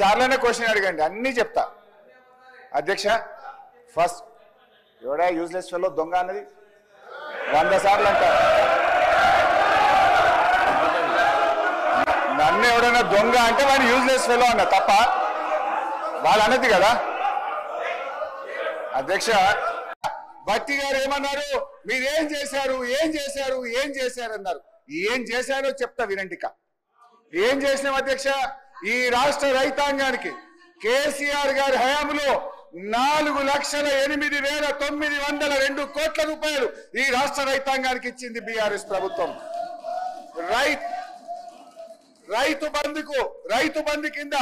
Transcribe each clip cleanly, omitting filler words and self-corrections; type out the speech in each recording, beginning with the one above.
సార్లనే question అడగండి, అన్నీ చెప్తా. అధ్యక్ష, ఫస్ట్ ఎవడా యూజ్లెస్ ఫెలో దొంగ అన్నది 100 సార్లు అంటారు. నన్ను ఎవడైనా దొంగ అంటే వాడు యూజ్లెస్ ఫెలో అన్న తప్ప వాళ్ళు అన్నది కదా. అధ్యక్ష, భట్టి గారు ఏమన్నారు, మీరేం చేశారు ఏం చేశారు ఏం చేశారు అన్నారు. ఏం చేశారో చెప్తా వినండిక. ఏం చేసినాం అధ్యక్ష, ఈ రాష్ట్ర రైతాంగానికి కేసీఆర్ గారి హయాంలో 4,08,902 కోట్ల రూపాయలు ఈ రాష్ట్ర రైతాంగానికి ఇచ్చింది బీఆర్ఎస్ ప్రభుత్వం. రైతు బంధు కింద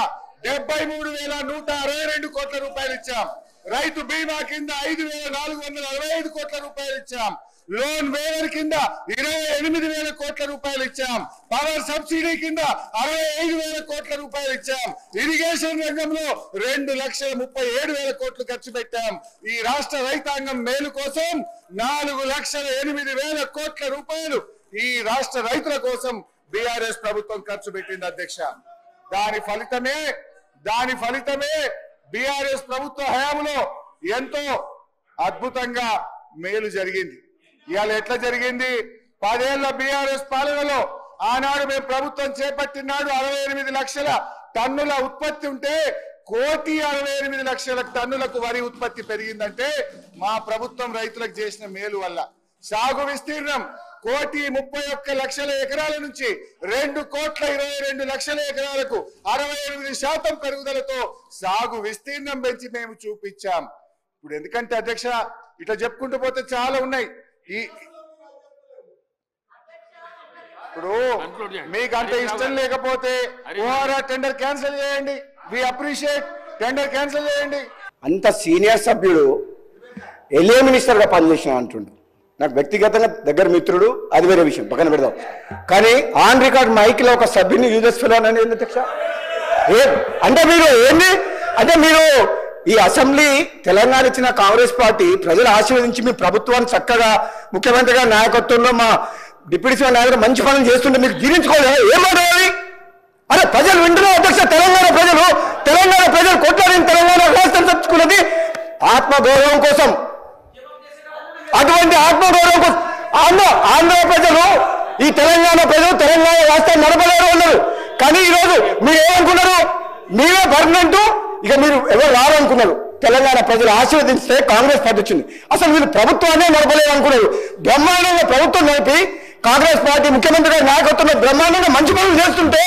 73,162 కోట్ల రూపాయలు ఇచ్చాం. రైతు బీమా కింద 5,465 కోట్ల రూపాయలు ఇచ్చాం. లోన్ వేవర్ కింద 28,000 కోట్ల రూపాయలు ఇచ్చాం. పవర్ సబ్సిడీ కింద 65,000 కోట్ల రూపాయలు ఇచ్చాం. ఇరిగేషన్ రంగంలో 2,37,000 కోట్లు ఖర్చు పెట్టాం. ఈ రాష్ట్ర రైతాంగం మేలు కోసం 4,08,000 కోట్ల రూపాయలు ఈ రాష్ట్ర రైతుల కోసం బీఆర్ఎస్ ప్రభుత్వం ఖర్చు పెట్టింది అధ్యక్ష. దాని ఫలితమే బీఆర్ఎస్ ప్రభుత్వ హయాంలో ఎంతో అద్భుతంగా మేలు జరిగింది. ఇవాళ ఎట్లా జరిగింది, 10 ఏళ్ల బీఆర్ఎస్ పాలనలో ఆనాడు మేము ప్రభుత్వం చేపట్టినాడు 68 లక్షల టన్నుల ఉత్పత్తి ఉంటే 1,68,00,000 టన్నులకు వరి ఉత్పత్తి పెరిగిందంటే మా ప్రభుత్వం రైతులకు చేసిన మేలు వల్ల. సాగు విస్తీర్ణం 1,31,00,000 ఎకరాల నుంచి 2,22,00,000 ఎకరాలకు 68% పెరుగుదలతో సాగు విస్తీర్ణం పెంచి మేము చూపించాం. ఇప్పుడు ఎందుకంటే అధ్యక్ష ఇట్లా చెప్పుకుంటూ పోతే చాలా ఉన్నాయి. ఇప్పుడు మీకు అంత ఇష్టం లేకపోతే టెండర్ క్యాన్సిల్ చేయండి. వి అప్రిషియేట్, టెండర్ క్యాన్సిల్ చేయండి. అంత సీనియర్ సభ్యుడు ఎల్ఏ మినిస్టర్ గా పనిచేసిన అంటుండు. నాకు వ్యక్తిగతంగా దగ్గర మిత్రుడు, అది వేరే విషయం, పక్కన పెడదాం. కానీ ఆన్ రికార్డ్ మైక్ లో ఒక సభ్యుని యూజెస్ ఫెలో అనేది ఏంది అధ్యక్ష? అంటే మీరు ఏంది అంటే మీరు ఈ అసెంబ్లీ తెలంగాణ ఇచ్చిన కాంగ్రెస్ పార్టీ ప్రజలు ఆశీర్వదించి మీ ప్రభుత్వాన్ని చక్కగా ముఖ్యమంత్రి గారి నాయకత్వంలో మా డిప్యూటీ సీఎం నాయకుడు మంచి పనులు చేస్తుంటే మీకు జీర్ణించుకోలేదు. ఏమవుతుంది? అరే ప్రజలు వింటున్నారు అధ్యక్ష. తెలంగాణ ప్రజలు కొట్లాడిన తెలంగాణ రాష్ట్రం తెచ్చుకున్నది ఆత్మగౌరవం కోసం. అటువంటి ఆత్మగౌరవం కోసం ఆంధ్ర ప్రజలు, ఈ తెలంగాణ ప్రజలు తెలంగాణ రాష్ట్రాన్ని నడపలేరు అన్నారు. కానీ ఈరోజు మీరు ఏమనుకున్నారు? మీరే పర్మనెంట్, ఇక మీరు ఎవరు రారనుకున్నారు. తెలంగాణ ప్రజలు ఆశీర్వదిస్తే కాంగ్రెస్ పార్టీ వచ్చింది. అసలు మీరు ప్రభుత్వాన్ని నడపలేదు అనుకున్నారు. బ్రహ్మాండంగా ప్రభుత్వం నడిపి కాంగ్రెస్ పార్టీ ముఖ్యమంత్రి గారి నాయకత్వంలో బ్రహ్మాండంగా మంచి పనులు చేస్తుంటే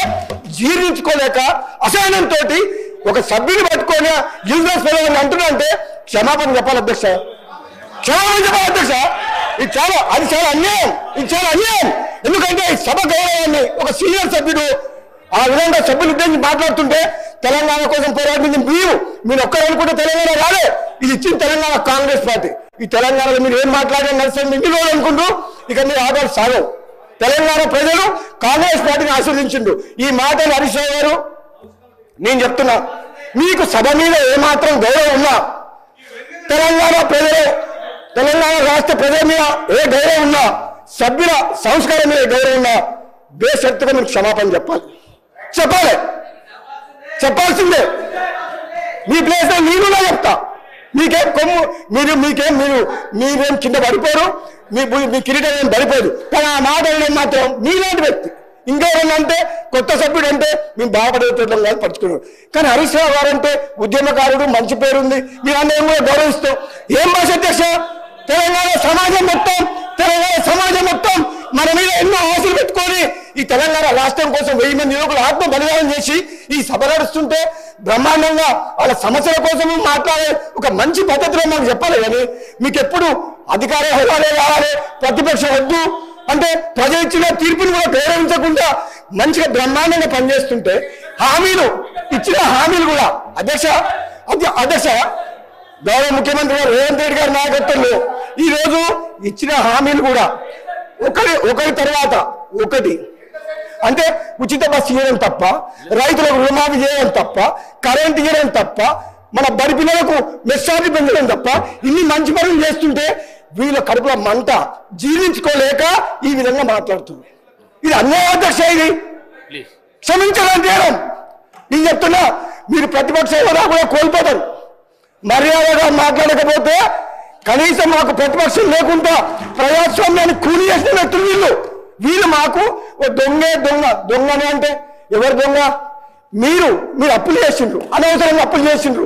జీర్ణించుకోలేక అసహనంతో ఒక సభ్యుని పట్టుకొని యూజ్లెస్ ఫెలో అని అంటున్నారంటే క్షమాపణ చెప్పాలి అధ్యక్ష, క్షమాపణ చెప్పాలి అధ్యక్ష. ఇది చాలా అన్యాయం. ఎందుకంటే ఈ సభ గౌరవాన్ని ఒక సీనియర్ సభ్యుడు ఆ విధంగా సభ్యులు ఉద్దేశించి మాట్లాడుతుంటే తెలంగాణ కోసం పోరాడింది మీరు ఒక్కరు అనుకుంటే తెలంగాణ రాలే, ఇది ఇచ్చింది తెలంగాణ కాంగ్రెస్ పార్టీ. ఈ తెలంగాణలో మీరు ఏం మాట్లాడే నడుస్తుంది ఇన్ని రోజులు అనుకుంటూ ఇక మీరు ఆదాలు సాగవు. తెలంగాణ ప్రజలు కాంగ్రెస్ పార్టీని ఆశీర్వదించిండు. ఈ మాటలు హరీష్ రావు గారు నేను చెప్తున్నా, మీకు సభ మీద ఏమాత్రం గౌరవం ఉన్నా, తెలంగాణ రాష్ట్ర ప్రజల మీద ఏ గౌరవం ఉన్నా, సభ్యుల సంస్కారం మీద గౌరవం ఉన్నా బేషరతుగా మీరు క్షమాపణ చెప్పాల్సిందే. మీ ప్లేస్ లో నేను చెప్తా. మీకేం కొమ్ము మీరేం కింద పడిపోరు, మీ కిరీటం ఏం పడిపోదు. కానీ ఆ మాట మాత్రం మీలాంటి వ్యక్తి ఇంకెవరన్నా అంటే కొత్త సభ్యుడు అంటే మేము బాగుపడేటం కాదు పడుచుకున్నాడు. కానీ హరీష్ రావు గారు అంటే ఉద్యమకారుడు, మంచి పేరుంది, మీరు అందరం కూడా గౌరవిస్తాం. ఏం భాష అధ్యక్ష? తెలంగాణ సమాజం మొత్తం మన మీద ఎన్నో ఆశలు పెట్టుకొని ఈ తెలంగాణ రాష్ట్రం కోసం 1000 మంది యువకులు ఆత్మ బలిదానం చేసి ఈ సభ నడుస్తుంటే బ్రహ్మాండంగా వాళ్ళ సమస్యల కోసం మాట్లాడే ఒక మంచి పద్ధతిలో మాకు చెప్పాలి. కానీ మీకు ఎప్పుడు అధికార హోదాలే కావాలి, ప్రతిపక్షం వద్దు అంటే ప్రజలు ఇచ్చిన తీర్పుని కూడా గౌరవించకుండా మంచిగా బ్రహ్మాండంగా పనిచేస్తుంటే ఇచ్చిన హామీలు కూడా అధ్యక్ష గౌరవ ముఖ్యమంత్రి గారు రేవంత్ రెడ్డి గారి నాయకత్వంలో ఈ రోజు ఇచ్చిన హామీలు కూడా ఒకరి తర్వాత ఒకటి అంటే ఉచిత బస్సు ఇవ్వడం తప్ప, రైతులకు రుణమాఫీ చేయడం తప్ప, కరెంట్ ఇవ్వడం తప్ప, మన బడి పిల్లలకు మెస్సార్జీ పెంచడం తప్ప ఇన్ని మంచి పనులు చేస్తుంటే వీళ్ళ కడుపుల మంట జీర్ణించుకోలేక ఈ విధంగా మాట్లాడుతుంది. ఇది అన్యాయం అధ్యక్ష. ఇది క్షమించడం చేయడం. నేను చెప్తున్నా, మీరు ప్రతిపక్ష హోదా కూడా కోల్పోతారు. మర్యాదగా మాట్లాడకపోతే కనీసం మాకు ప్రతిపక్షం లేకుండా ప్రజాస్వామ్యాన్ని కూలి చేసిన వ్యక్తులు వీళ్ళు మాకు దొంగనే అంటే ఎవరు దొంగ? మీరు అప్పులు చేసిండ్రు, అనవసరంగా అప్పులు చేసిండ్రు.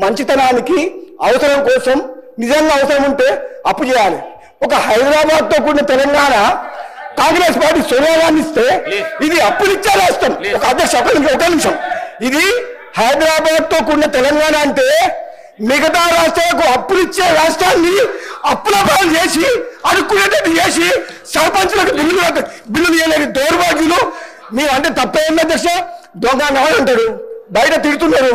మంచితనానికి అవసరం కోసం నిజంగా అవసరం ఉంటే అప్పు చేయాలి. ఒక హైదరాబాద్తో కూడిన తెలంగాణ కాంగ్రెస్ పార్టీ సోనియా గాంధీ ఇస్తే ఇది అప్పులు ఇచ్చే రాష్ట్రం. ఒక అధ్యక్ష ఒక నిమిషం, ఇది హైదరాబాద్తో కూడిన తెలంగాణ అంటే మిగతా రాష్ట్రాలకు అప్పులు ఇచ్చే రాష్ట్రాన్ని అప్పుల పాలు చేసి అడుక్కునేటట్టు చేసి సర్పంచులకు బిల్లులు ఇవ్వలేని దౌర్భాగ్యులు. మీరు అంటే తప్పేంది అధ్యక్ష? దొంగ అంటారు, బయట తిడుతున్నారు.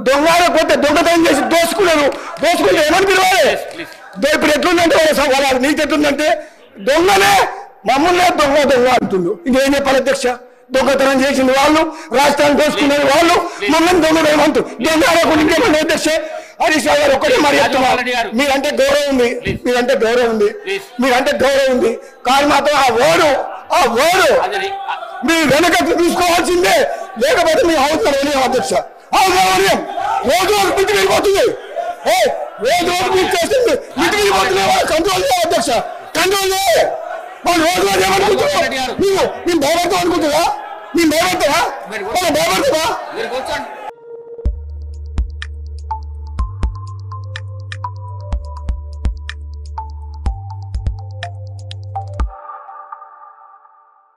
దొంగలకు పోతే దొంగతనం చేసి దోసుకుంటే ఏమని పిలవాలి? ఇప్పుడు ఎట్లుందంటే వాళ్ళ నీకు ఎట్లుందంటే దొంగనే మమ్మల్నే దొంగ అంటుండు. ఇంకేం చెప్పాలి అధ్యక్ష? దొంగతనం చేసిన వాళ్ళు, రాష్ట్రాన్ని దోసుకునే వాళ్ళు మమ్మల్ని దొంగతనం దొంగ ఇంకేమన్నా అధ్యక్ష? హరీష్ రావు గారు ఒక్కటే మరి మీరంటే గౌరవం ఉంది, కానీ మాత్రం ఆ ఓడు మీరు వెనక తీసుకోవాల్సిందే, లేకపోతే మీ అవసరం అధ్యక్ష. అవసరం రోజు మితికి వెళ్ళిపోతుంది, రోజు మీరు చేస్తుంది మితికి వెళ్ళిపోతుంది. కంట్రోల్ చేయాలి అధ్యక్ష, కంట్రోల్ చేయాలి. వాళ్ళు రోజు ఏమనుకుంటున్నావు? మేము భయపడతాం అనుకుంటున్నా? మేము భయపడతావా? భయపడతావా?